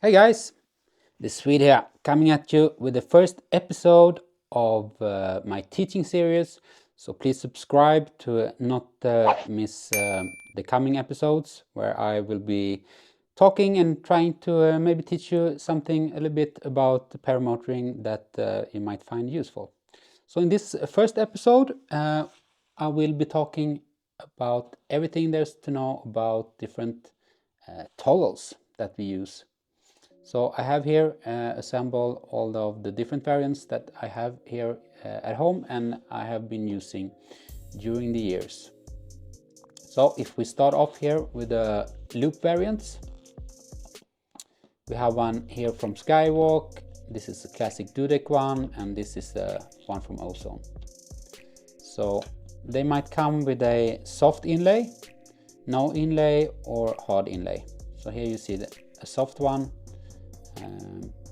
Hey guys, this Swede here, coming at you with the first episode of my teaching series. So please subscribe to not miss the coming episodes where I will be talking and trying to maybe teach you something a little bit about paramotoring that you might find useful. So in this first episode, I will be talking about everything there's to know about different toggles that we use. So I have here assembled all of the different variants that I have here at home and I have been using during the years. So if we start off here with the loop variants, we have one here from Skywalk. This is a classic dudek one, and this is the one from Ozone. So they might come with a soft inlay, no inlay, or hard inlay. So here you see a soft one.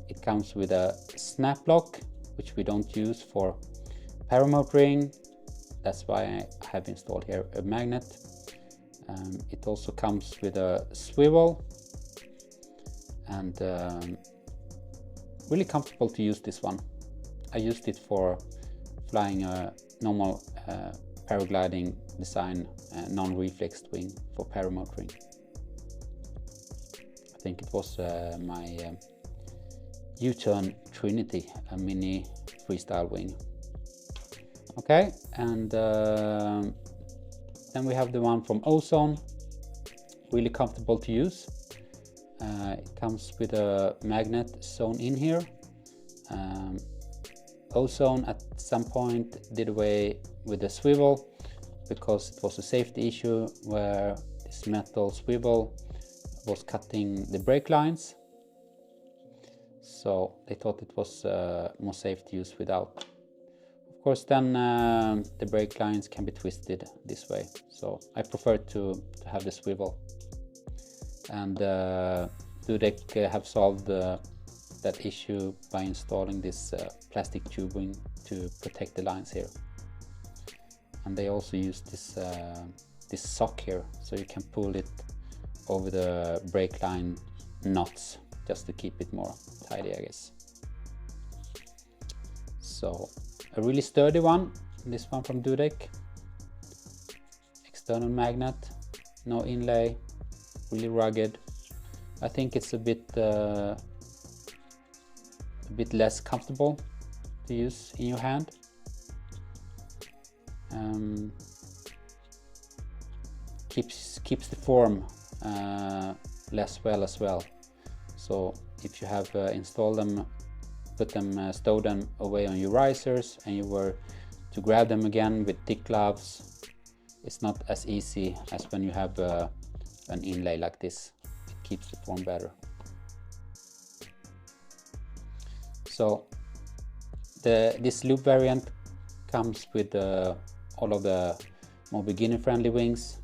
It comes with a snap lock, which we don't use for paramotoring. That's why I have installed here a magnet. It also comes with a swivel, and really comfortable to use this one. I used it for flying a normal paragliding design non-reflexed wing for paramotoring. I think it was my U-turn Trinity, a mini freestyle wing. Okay, and then we have the one from Ozone, really comfortable to use. It comes with a magnet sewn in here. Ozone at some point did away with the swivel because it was a safety issue where this metal swivel was cutting the brake lines. So they thought it was more safe to use without. Of course, then the brake lines can be twisted this way. So I prefer to have the swivel. And Dudek have solved that issue by installing this plastic tubing to protect the lines here. And they also use this sock here, so you can pull it over the brake line knots just to keep it more tidy, I guess. So a really sturdy one, this one from Dudek. External magnet, no inlay, really rugged. I think it's a bit less comfortable to use in your hand. Keeps the form less well as well. So if you have installed them, stow them away on your risers, and you were to grab them again with thick gloves, it's not as easy as when you have an inlay like this. It keeps the form better. So this loop variant comes with all of the more beginner-friendly wings.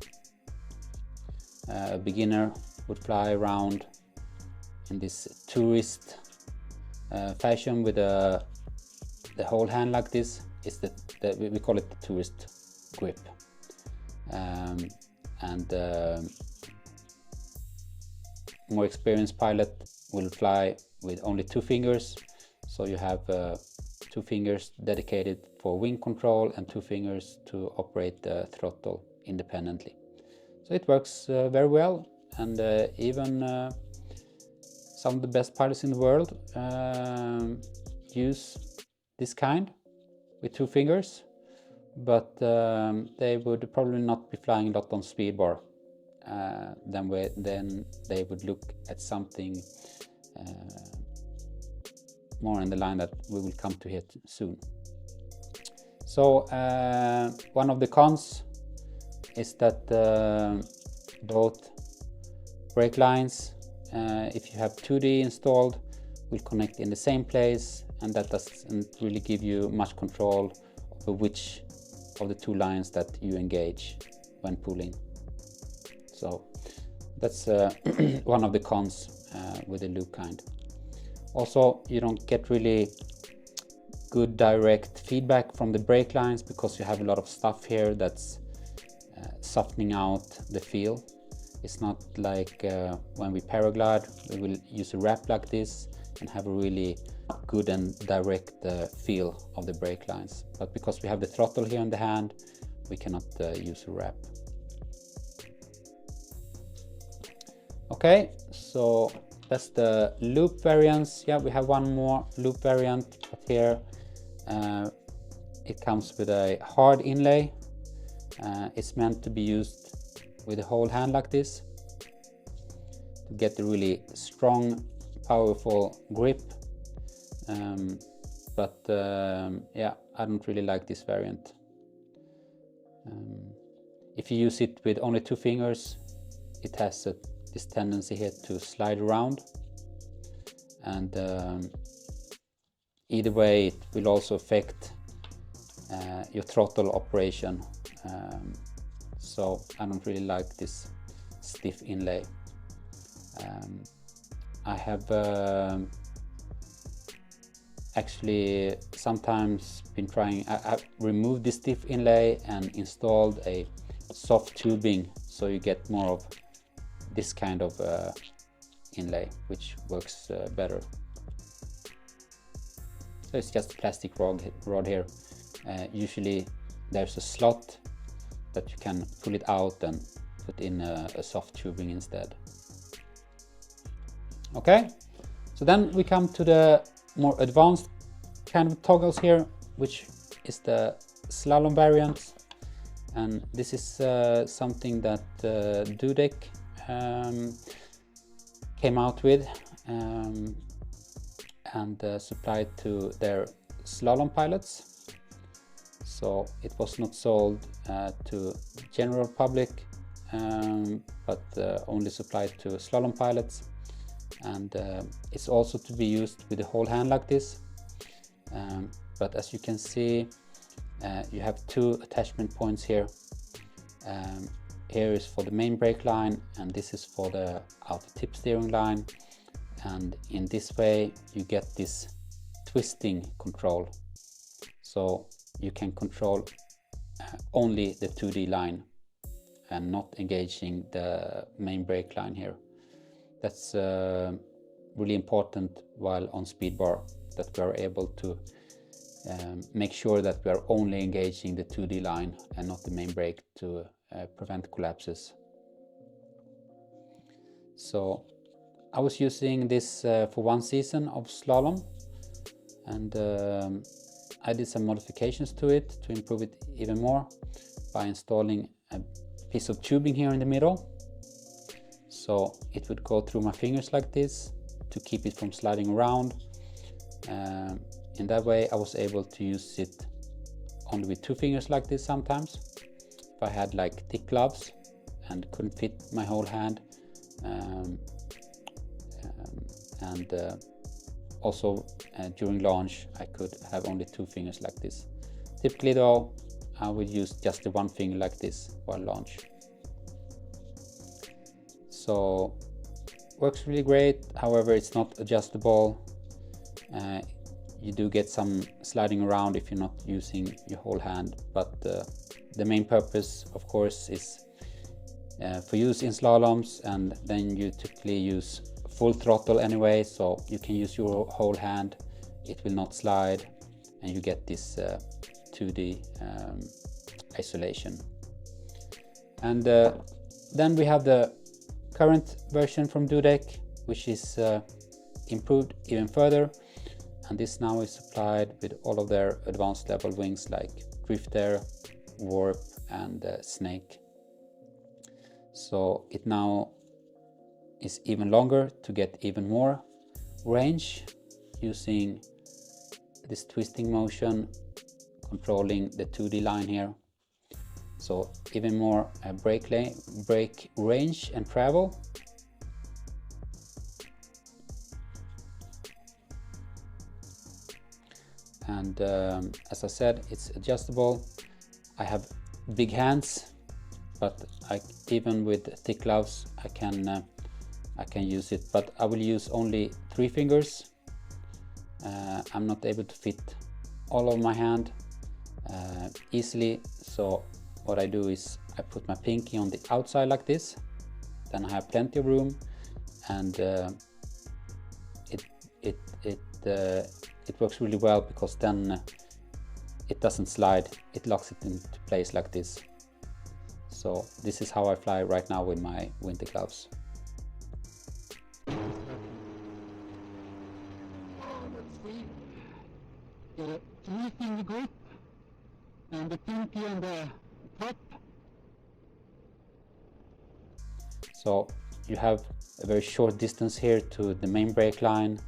A beginner would fly around in this tourist fashion with the whole hand like this. Is we call it the tourist grip, and more experienced pilot will fly with only 2 fingers. So you have 2 fingers dedicated for wing control and 2 fingers to operate the throttle independently. So it works very well, and even some of the best pilots in the world use this kind with 2 fingers, but they would probably not be flying a lot on speed bar. Then they would look at something more in the line that we will come to here soon. So one of the cons is that both brake lines, if you have 2D installed, will connect in the same place, and that doesn't really give you much control over which of the 2 lines that you engage when pulling. So that's one of the cons with the loop kind. Also, you don't get really good direct feedback from the brake lines because you have a lot of stuff here that's softening out the feel. It's not like when we paraglide, we will use a wrap like this and have a really good and direct feel of the brake lines. But because we have the throttle here in the hand, we cannot use a wrap. Okay, so that's the loop variants. Yeah, we have one more loop variant, but here it comes with a hard inlay. It's meant to be used with the whole hand like this to get a really strong, powerful grip. Yeah, I don't really like this variant. If you use it with only 2 fingers, it has this tendency here to slide around, and either way it will also affect your throttle operation. So I don't really like this stiff inlay. I have actually sometimes been trying, I've removed this stiff inlay and installed a soft tubing, so you get more of this kind of inlay, which works better. So it's just a plastic rod here. Usually there's a slot that you can pull it out and put in a soft tubing instead. Okay, so then we come to the more advanced kind of toggles here, which is the slalom variant, and this is something that Dudek came out with and supplied to their slalom pilots. So it was not sold to general public, but only supplied to slalom pilots. And it's also to be used with the whole hand like this, but as you can see, you have 2 attachment points here. Here is for the main brake line, and this is for the outer tip steering line, and in this way you get this twisting control, so you can control only the 2D line and not engaging the main brake line here. That's really important while on speed bar, that we are able to make sure that we are only engaging the 2D line and not the main brake to prevent collapses. So I was using this for 1 season of slalom, and I did some modifications to it to improve it even more by installing a piece of tubing here in the middle. So it would go through my fingers like this to keep it from sliding around. In that way I was able to use it only with 2 fingers like this sometimes. If I had like thick gloves and couldn't fit my whole hand. Also during launch I could have only 2 fingers like this. Typically though, I would use just the 1 finger like this while launch. So works really great. However, it's not adjustable. You do get some sliding around if you're not using your whole hand, but the main purpose of course is for use in slaloms, and then you typically use full throttle anyway, so you can use your whole hand, it will not slide, and you get this 2D isolation. And then we have the current version from Dudek, which is improved even further, and this now is supplied with all of their advanced level wings like Drifter, Warp and Snake. So it now is even longer to get even more range, using this twisting motion controlling the 2D line here. So even more brake range and travel. And as I said, it's adjustable. I have big hands, but even with thick gloves I can use it, but I will use only 3 fingers. I'm not able to fit all of my hand easily, so what I do is I put my pinky on the outside like this, then I have plenty of room, and it works really well, because then it doesn't slide, it locks it into place like this. So this is how I fly right now with my winter gloves. Get a 3-finger grip and the pinky on the top. So you have a very short distance here to the main brake line,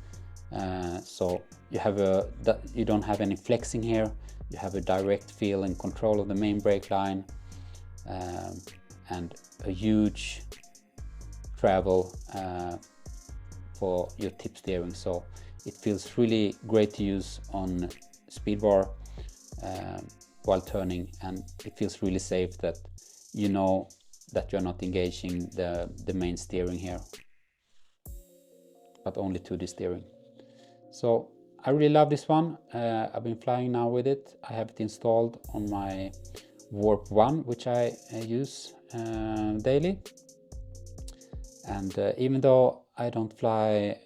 so you don't have any flexing here. You have a direct feel and control of the main brake line, and a huge travel for your tip steering. So it feels really great to use on speed bar while turning, and it feels really safe that you know that you're not engaging the main steering here, but only to the steering. So I really love this one. I've been flying now with it. I have it installed on my Warp 1, which I use daily. And even though I don't fly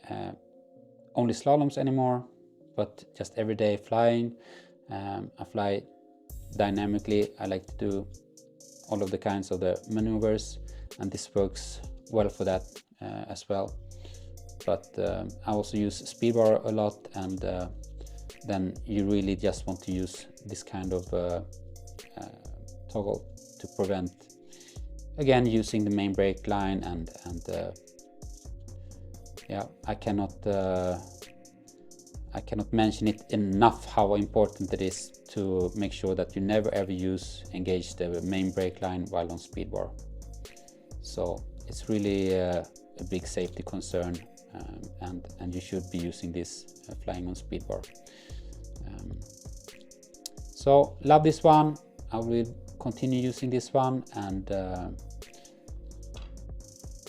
only slaloms anymore, but just everyday flying, I fly dynamically. I like to do all of the kinds of the maneuvers, and this works well for that as well. But I also use speed bar a lot, and then you really just want to use this kind of toggle to prevent, again, using the main brake line, and yeah, I cannot mention it enough how important it is to make sure that you never ever engage the main brake line while on speed bar. So it's really a big safety concern, and you should be using this flying on speed bar. So love this one. I will continue using this one, and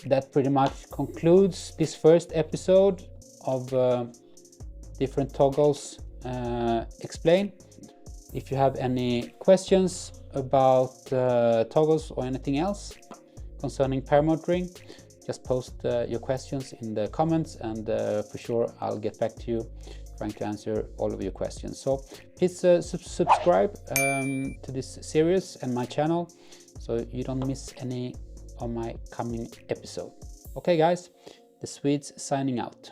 that pretty much concludes this first episode of different toggles explained. If you have any questions about toggles or anything else concerning paramotoring, just post your questions in the comments, and for sure I'll get back to you, trying to answer all of your questions. So please subscribe to this series and my channel, so you don't miss any of my coming episode. Okay guys, the Swedes signing out.